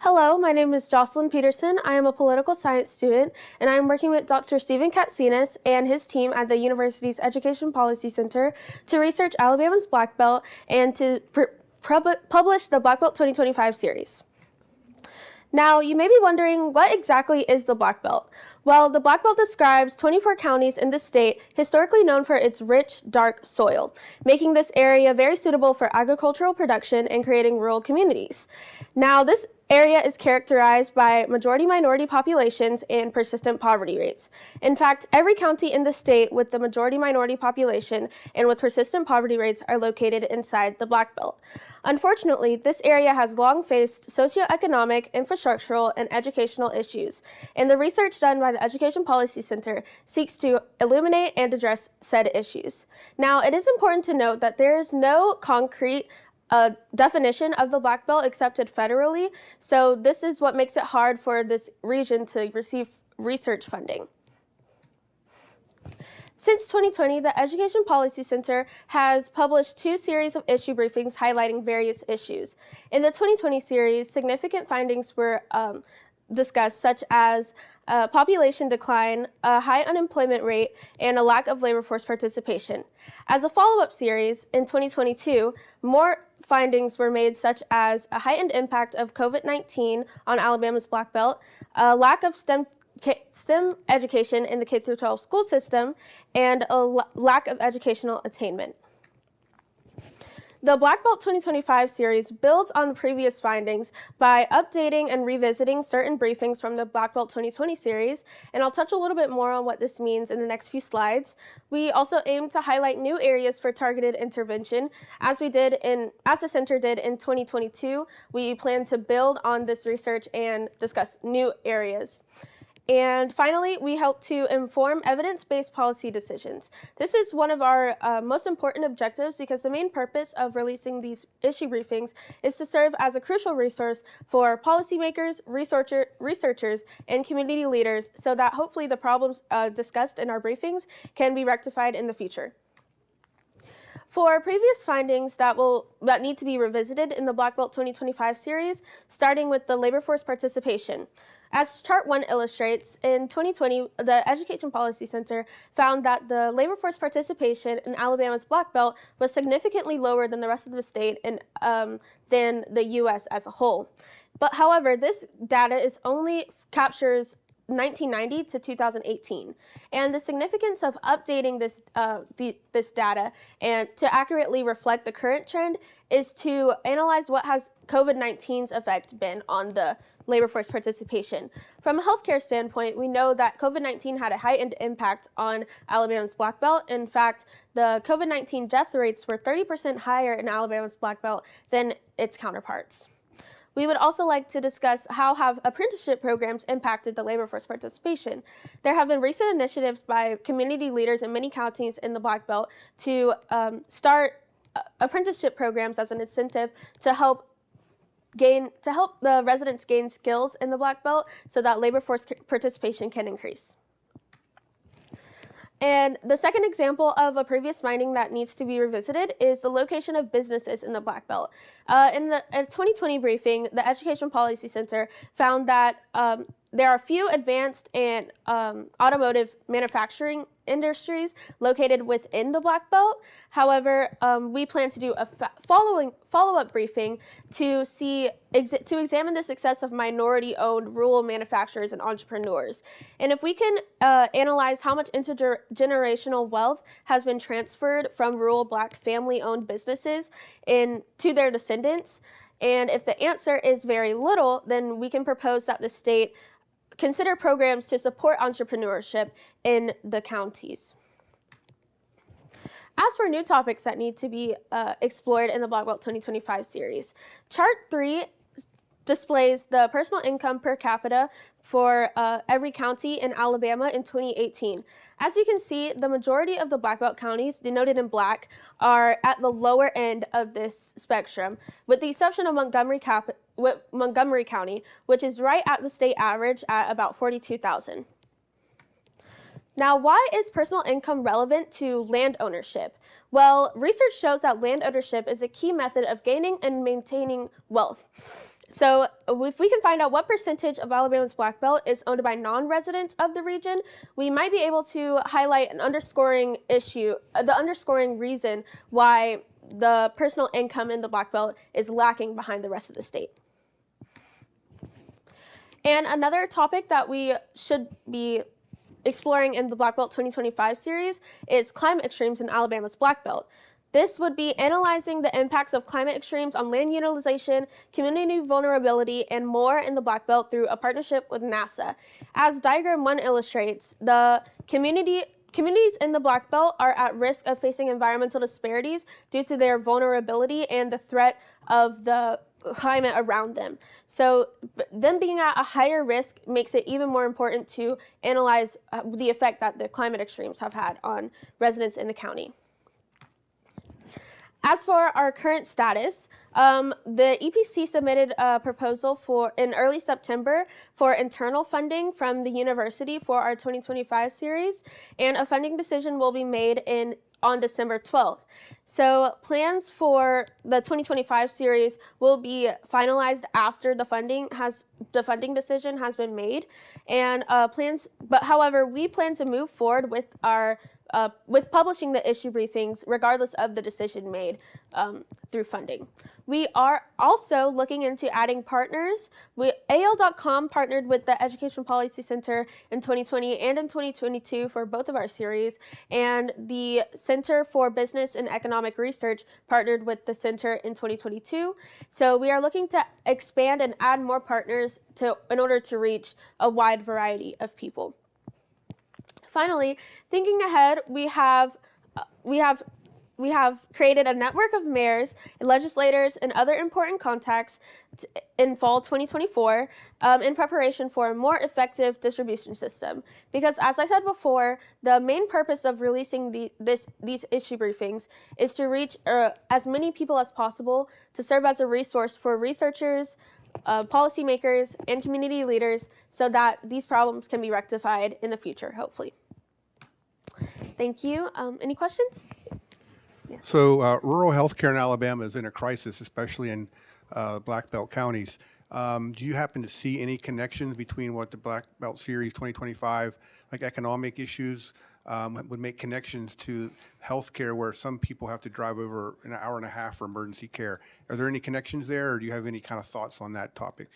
Hello, my name is Joscelyn Peterson. I am a political science student, and I am working with Dr. Stephen Katsinas and his team at the university's Education Policy Center to research Alabama's Black Belt and to publish the Black Belt 2025 series. Now, you may be wondering, what exactly is the Black Belt? Well, the Black Belt describes 24 counties in the state historically known for its rich, dark soil, making this area very suitable for agricultural production and creating rural communities. Now, this area is characterized by majority-minority populations and persistent poverty rates. In fact, every county in the state with the majority-minority population and with persistent poverty rates are located inside the Black Belt. Unfortunately, this area has long faced socioeconomic, infrastructural, and educational issues, and the research done by the Education Policy Center seeks to illuminate and address said issues. Now, it is important to note that there is no concrete definition of the Black Belt accepted federally, so this is what makes it hard for this region to receive research funding. Since 2020, the Education Policy Center has published 2 series of issue briefings highlighting various issues. In the 2020 series, significant findings were discussed, such as population decline, a high unemployment rate, and a lack of labor force participation. As a follow-up series, in 2022, more findings were made, such as a heightened impact of COVID-19 on Alabama's Black Belt, a lack of STEM education in the K-12 school system, and a lack of educational attainment. The Black Belt 2025 series builds on previous findings by updating and revisiting certain briefings from the Black Belt 2020 series, and I'll touch a little bit more on what this means in the next few slides. We also aim to highlight new areas for targeted intervention. As the center did in 2022, we plan to build on this research and discuss new areas. And finally, we help to inform evidence-based policy decisions. This is one of our most important objectives because the main purpose of releasing these issue briefings is to serve as a crucial resource for policymakers, researchers, and community leaders so that hopefully the problems discussed in our briefings can be rectified in the future. For previous findings that need to be revisited in the Black Belt 2025 series, starting with the labor force participation. As Chart 1 illustrates, in 2020, the Education Policy Center found that the labor force participation in Alabama's Black Belt was significantly lower than the rest of the state and than the U.S. as a whole. But however, this data only captures 1990 to 2018, and the significance of updating this data and to accurately reflect the current trend is to analyze what has COVID-19's effect been on the labor force participation. From a healthcare standpoint, we know that COVID-19 had a heightened impact on Alabama's Black Belt. In fact, the COVID-19 death rates were 30% higher in Alabama's Black Belt than its counterparts. We would also like to discuss how have apprenticeship programs impacted the labor force participation. There have been recent initiatives by community leaders in many counties in the Black Belt to start apprenticeship programs as an incentive to help the residents gain skills in the Black Belt so that labor force participation can increase. And the second example of a previous finding that needs to be revisited is the location of businesses in the Black Belt. In the 2020 briefing, the Education Policy Center found that there are few advanced and automotive manufacturing industries located within the Black Belt. However, we plan to do a follow-up briefing to examine the success of minority-owned rural manufacturers and entrepreneurs. And if we can analyze how much intergenerational wealth has been transferred from rural Black family-owned businesses to their descendants, and if the answer is very little, then we can propose that the state consider programs to support entrepreneurship in the counties. As for new topics that need to be explored in the Black Belt 2025 series, Chart 3 displays the personal income per capita for every county in Alabama in 2018. As you can see, the majority of the Black Belt counties, denoted in black, are at the lower end of this spectrum, with the exception of Montgomery County, which is right at the state average at about 42,000. Now, why is personal income relevant to land ownership? Well, research shows that land ownership is a key method of gaining and maintaining wealth. So if we can find out what percentage of Alabama's Black Belt is owned by non-residents of the region, we might be able to highlight an underscoring issue, the underscoring reason why the personal income in the Black Belt is lacking behind the rest of the state. And another topic that we should be exploring in the Black Belt 2025 series is climate extremes in Alabama's Black Belt. This would be analyzing the impacts of climate extremes on land utilization, community vulnerability, and more in the Black Belt through a partnership with NASA. As diagram 1 illustrates, the communities in the Black Belt are at risk of facing environmental disparities due to their vulnerability and the threat of the climate around them. So them being at a higher risk makes it even more important to analyze the effect that the climate extremes have had on residents in the county. As for our current status, the EPC submitted a proposal in early September for internal funding from the university for our 2025 series, and a funding decision will be made on December 12th. So plans for the 2025 series will be finalized after the funding decision has been made, and however, we plan to move forward with publishing the issue briefings regardless of the decision made through funding. We are also looking into adding partners. AL.com partnered with the Education Policy Center in 2020 and in 2022 for both of our series, and the Center for Business and Economic Research partnered with the center in 2022. So we are looking to expand and add more partners in order to reach a wide variety of people. Finally, thinking ahead, we have created a network of mayors, legislators, and other important contacts in fall 2024 in preparation for a more effective distribution system. Because as I said before, the main purpose of releasing these issue briefings is to reach as many people as possible to serve as a resource for researchers, policymakers, and community leaders so that these problems can be rectified in the future, hopefully. Thank you. Any questions? Yes. So rural healthcare in Alabama is in a crisis, especially in Black Belt counties. Do you happen to see any connections between what the Black Belt Series 2025, like economic issues, would make connections to healthcare where some people have to drive over an hour and a half for emergency care? Are there any connections there, or do you have any kind of thoughts on that topic?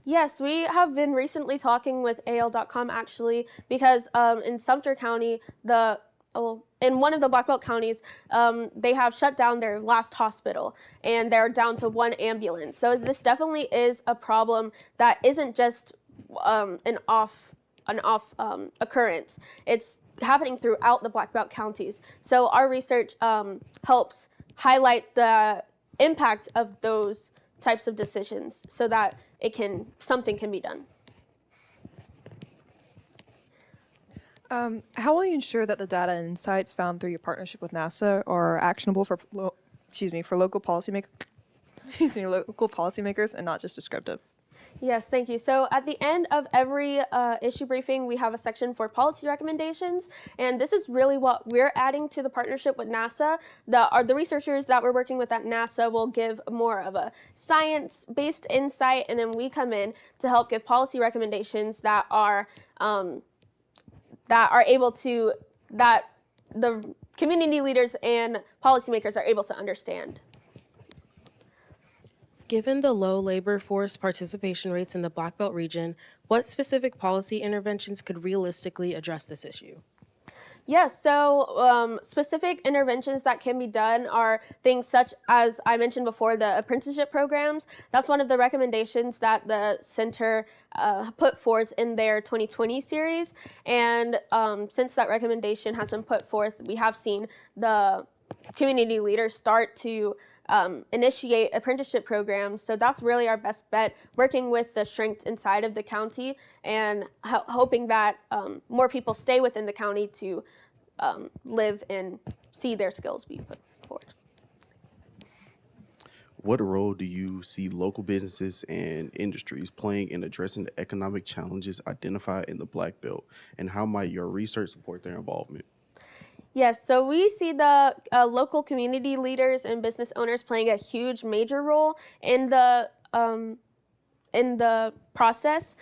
Yes, we have been recently talking with AL.com actually, because in Sumter County, in one of the Black Belt counties, they have shut down their last hospital and they're down to one ambulance. So this definitely is a problem that isn't just an off occurrence. It's happening throughout the Black Belt counties. So our research helps highlight the impact of those types of decisions so that something can be done. How will you ensure that the data and insights found through your partnership with NASA are actionable for local policymakers and not just descriptive? Yes, thank you. So at the end of every issue briefing, we have a section for policy recommendations, and this is really what we're adding to the partnership with NASA. The researchers that we're working with at NASA will give more of a science-based insight, and then we come in to help give policy recommendations that the community leaders and policymakers are able to understand. Given the low labor force participation rates in the Black Belt region, what specific policy interventions could realistically address this issue? Yes, so specific interventions that can be done are things such as I mentioned before, the apprenticeship programs. That's one of the recommendations that the center put forth in their 2020 series. And since that recommendation has been put forth, we have seen the community leaders start to initiate apprenticeship programs. So that's really our best bet, working with the strengths inside of the county and hoping that more people stay within the county to live and see their skills be put forward. What role do you see local businesses and industries playing in addressing the economic challenges identified in the Black Belt, and how might your research support their involvement? Yes, so we see the local community leaders and business owners playing a huge major role in the in the process.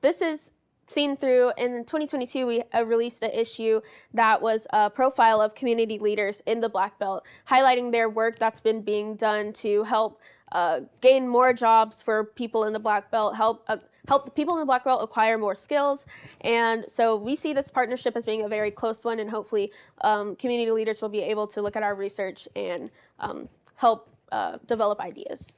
This is seen through, in 2022, we released an issue that was a profile of community leaders in the Black Belt, highlighting their work that's been being done to help gain more jobs for people in the Black Belt, help the people in the Black Belt acquire more skills. And so we see this partnership as being a very close one, and hopefully community leaders will be able to look at our research and help develop ideas.